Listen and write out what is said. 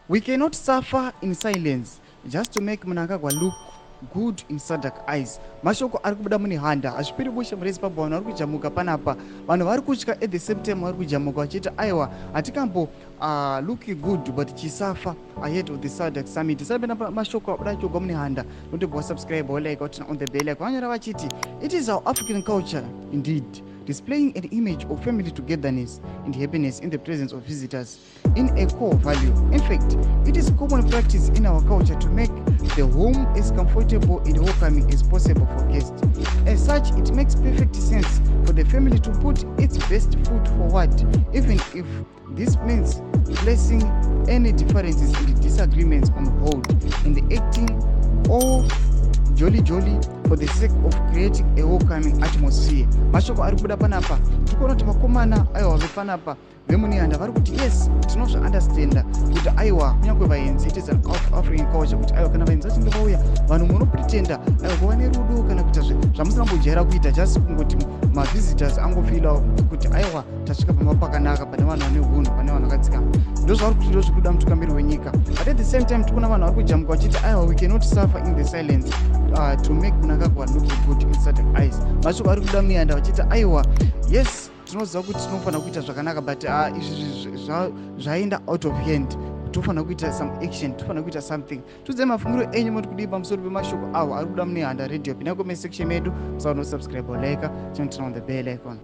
We cannot suffer in silence just to make Mnangagwa look good in SADC eyes. Mashoko ari kubuda mune handa hazvipiri bushe murezimbabwe vanhu vari kujamuka panapa, vanhu vari kutya at the same time vari kujamuka vachiti aiwa hatikambo looking good but chisafa ahead of the SADC summit. Sabena mashoko abuda chogwa mune handa notobva subscribe like out on the bell like vanyora vachiti it is our African culture indeed, displaying an image of family togetherness and happiness in the presence of visitors in a core value. In fact, it is common practice in our culture to make the home as comfortable and welcoming as possible for guests. As such, it makes perfect sense for the family to put its best foot forward, even if this means placing any differences and disagreements on hold and acting all jolly for the sake of creating a welcoming atmosphere. Mashoko ari kubuda panapa tikuona kuti vakomana aiwa vepanapa vemunihanda vari kuti yes tinozva understanda kuti aiwa kunyange vaenzi it is an African culture kuti aiwa kana vaenzi vachinge vauya vanhu munopretenda aiwa kuva nerudo kana kuita zvamusingambojaira kuita just kungoti mavisitors angofila kuti aiwa tasvika pamba pakanaka pane vanhu vane hunhu pane vanhu vakadzikama. Ndozvari kuti ndozviri kuda mutungamiri wenyika, but at the same time tikuona vanhu vari kujamuka vachiti aiwa we cannot suffer in the silence to make Mnangagwa look good in certain eyes. Mashoko ari kubuda munihanda vachiti aiwa yes tinoziva kuti tinofanira kuita zvakanaka but izvi zvaenda out of hand, tofanira kuita some action, tofanira kuita something. Tudze mafungiro enyu moti kudii pamusoro pemashoko avo ari kubuda munihanda radio. Pinda comment section medu musaona subscribe like, turn on the bell icon.